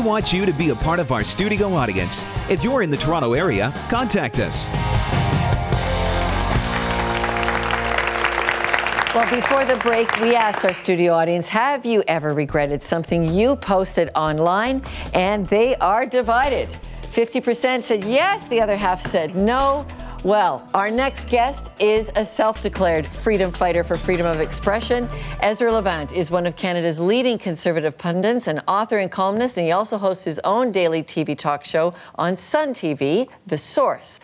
want you to be a part of our studio audience. If you're in the Toronto area, contact us. Well, before the break, we asked our studio audience, have you ever regretted something you posted online? And they are divided. 50% said yes, the other half said no. Well, our next guest is a self-declared freedom fighter for freedom of expression. Ezra Levant is one of Canada's leading conservative pundits, an author and columnist, and he also hosts his own daily TV talk show on Sun TV, The Source.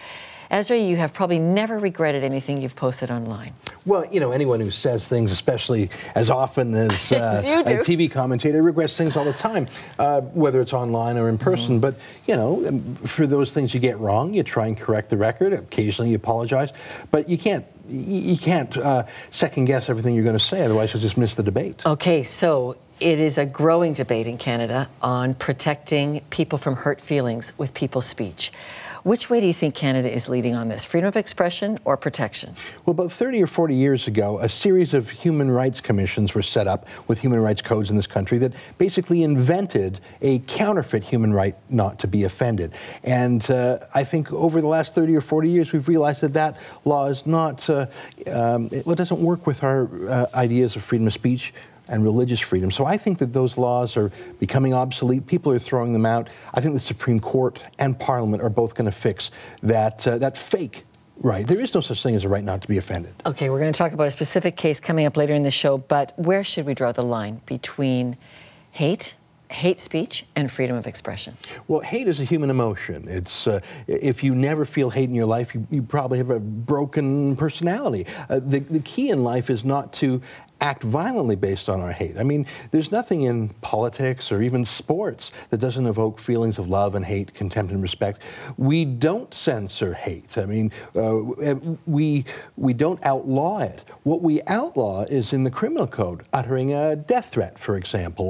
Ezra, you have probably never regretted anything you've posted online. Well, you know, anyone who says things, especially as often as a TV commentator, regrets things all the time, whether it's online or in person. But, you know, for those things you get wrong, you try and correct the record. Occasionally you apologize. But you can't second guess everything you're going to say, otherwise you'll just miss the debate. Okay, so it is a growing debate in Canada on protecting people from hurt feelings with people's speech. Which way do you think Canada is leading on this, freedom of expression or protection? Well, about 30 or 40 years ago, a series of human rights commissions were set up with human rights codes in this country that basically invented a counterfeit human right not to be offended. And I think over the last 30 or 40 years, we've realized that that law is not, it doesn't work with our ideas of freedom of speech and religious freedom. So I think that those laws are becoming obsolete. People are throwing them out. I think the Supreme Court and Parliament are both going to fix that fake right. There is no such thing as a right not to be offended. Okay, we're going to talk about a specific case coming up later in the show, but where should we draw the line between hate speech and freedom of expression? Well, hate is a human emotion. It's if you never feel hate in your life, you probably have a broken personality. The key in life is not to act violently based on our hate. I mean, there's nothing in politics or even sports that doesn't evoke feelings of love and hate, contempt and respect. We don't censor hate. I mean, we don't outlaw it. What we outlaw is in the criminal code, uttering a death threat, for example,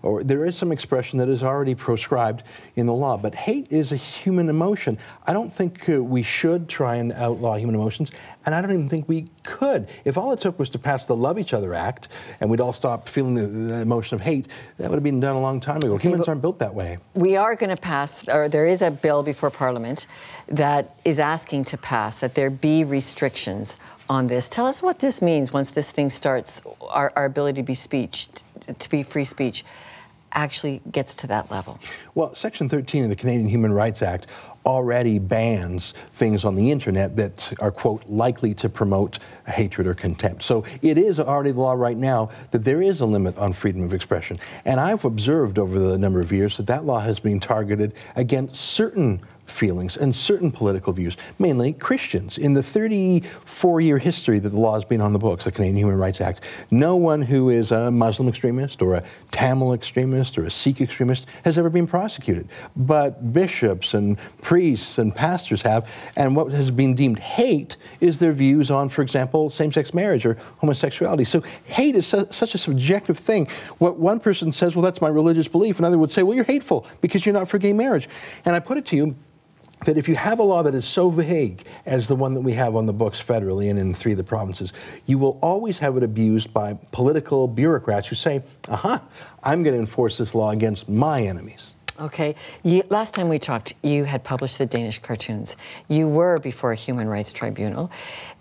or there is some expression that is already proscribed in the law. But hate is a human emotion. I don't think we should try and outlaw human emotions, and I don't even think we could. If all it took was to pass the Love Each Other Act and we'd all stop feeling the emotion of hate, that would have been done a long time ago. Humans aren't built that way. We are going to pass, or there is a bill before Parliament that is asking to pass that there be restrictions on this. Tell us what this means once this thing starts, our ability to be free speech actually gets to that level. Well, Section 13 of the Canadian Human Rights Act already bans things on the internet that are, quote, likely to promote hatred or contempt. So it is already the law right now that there is a limit on freedom of expression. And I've observed over the number of years that that law has been targeted against certain feelings and certain political views, mainly Christians. In the 34-year history that the law has been on the books, the Canadian Human Rights Act, no one who is a Muslim extremist or a Tamil extremist or a Sikh extremist has ever been prosecuted. But bishops and priests and pastors have, and what has been deemed hate is their views on, for example, same-sex marriage or homosexuality. So hate is such a subjective thing. What one person says, well, that's my religious belief, another would say, well, you're hateful because you're not for gay marriage. And I put it to you, that if you have a law that is so vague as the one that we have on the books federally and in 3 of the provinces, you will always have it abused by political bureaucrats who say, I'm going to enforce this law against my enemies. Okay. Last time we talked, you had published the Danish cartoons. You were before a human rights tribunal,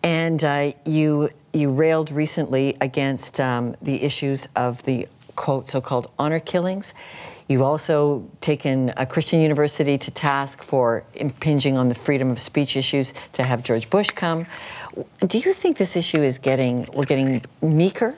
and you railed recently against the issues of the, quote, so-called honor killings. You've also taken a Christian university to task for impinging on the freedom of speech issues to have George Bush come. Do you think this issue is we're getting meeker?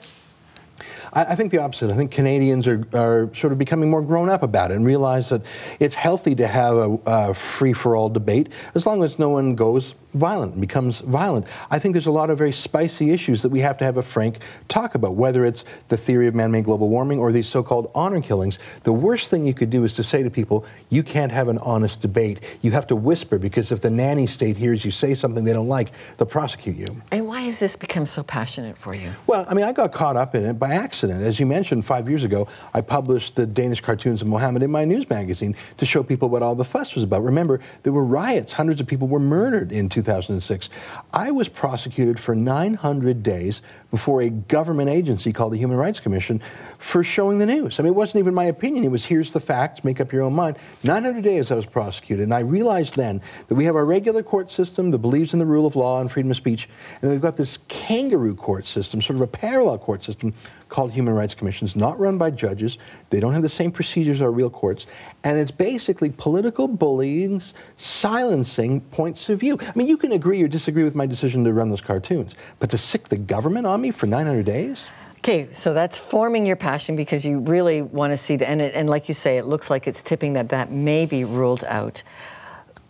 I think the opposite. I think Canadians are sort of becoming more grown up about it and realize that it's healthy to have a free-for-all debate as long as no one goes violent and becomes violent. I think there's a lot of very spicy issues that we have to have a frank talk about, whether it's the theory of man-made global warming or these so-called honor killings. The worst thing you could do is to say to people, you can't have an honest debate. You have to whisper, because if the nanny state hears you say something they don't like, they'll prosecute you. And why has this become so passionate for you? Well, I mean, I got caught up in it by accident. As you mentioned, 5 years ago, I published the Danish cartoons of Mohammed in my news magazine to show people what all the fuss was about. Remember, there were riots. Hundreds of people were murdered in 2000. 2006, I was prosecuted for 900 days before a government agency called the Human Rights Commission for showing the news. I mean, it wasn't even my opinion. It was, here's the facts, make up your own mind. 900 days I was prosecuted, and I realized then that we have our regular court system that believes in the rule of law and freedom of speech, and we've got this kangaroo court system, sort of a parallel court system called Human Rights Commissions, not run by judges. They don't have the same procedures as our real courts, and it's basically political bullying, silencing points of view. I mean, you can agree or disagree with my decision to run those cartoons, but to sick the government on me for 900 days? Okay, so that's forming your passion because you really want to see and like you say, it looks like it's tipping that may be ruled out.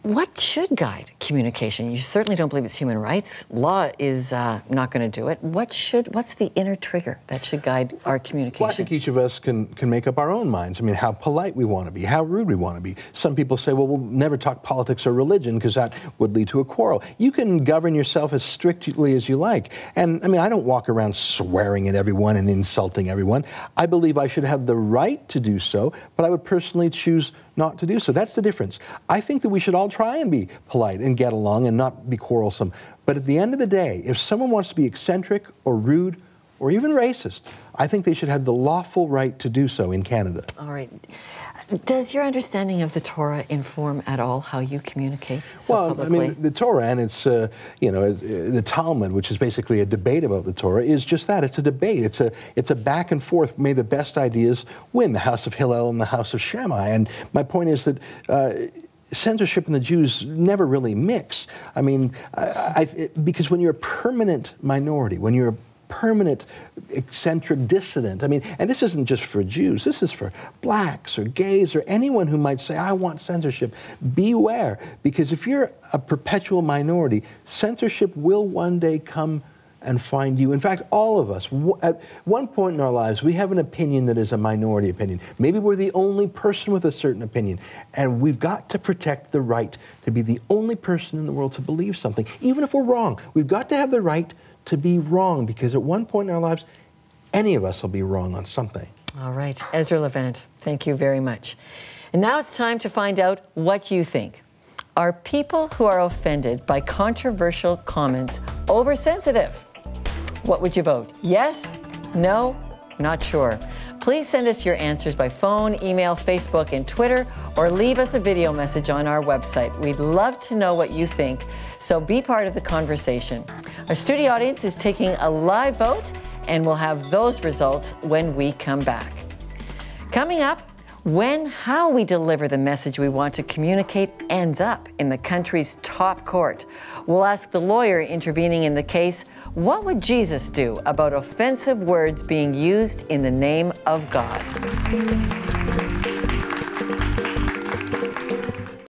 What should guide communication? You certainly don't believe it's human rights. Law is not going to do it. What's the inner trigger that should guide our communication? Well, I think each of us can make up our own minds. I mean, how polite we want to be, how rude we want to be. Some people say, well, we'll never talk politics or religion because that would lead to a quarrel. You can govern yourself as strictly as you like. And I mean, I don't walk around swearing at everyone and insulting everyone. I believe I should have the right to do so, but I would personally choose not to do so. That's the difference. I think that we should all try and be polite and get along and not be quarrelsome. But at the end of the day, if someone wants to be eccentric or rude or even racist, I think they should have the lawful right to do so in Canada. All right. Does your understanding of the Torah inform at all how you communicate so publicly? I mean, the Torah and its, the Talmud, which is basically a debate about the Torah, is just that. It's a debate. It's a back and forth. May the best ideas win, the house of Hillel and the house of Shammai. And my point is that censorship and the Jews never really mix. I mean, because when you're a permanent minority, when you're a permanent eccentric dissident. I mean, and this isn't just for Jews, this is for blacks or gays or anyone who might say, I want censorship. Beware, because if you're a perpetual minority, censorship will one day come and find you. In fact, all of us, at one point in our lives, we have an opinion that is a minority opinion. Maybe we're the only person with a certain opinion, and we've got to protect the right to be the only person in the world to believe something, even if we're wrong. We've got to have the right to be wrong, because at one point in our lives, any of us will be wrong on something. All right, Ezra Levant, thank you very much. And now it's time to find out what you think. Are people who are offended by controversial comments oversensitive? What would you vote? Yes? No? Not sure. Please send us your answers by phone, email, Facebook, and Twitter, or leave us a video message on our website. We'd love to know what you think, so be part of the conversation. Our studio audience is taking a live vote, and we'll have those results when we come back. Coming up, how we deliver the message we want to communicate ends up in the country's top court. We'll ask the lawyer intervening in the case, what would Jesus do about offensive words being used in the name of God?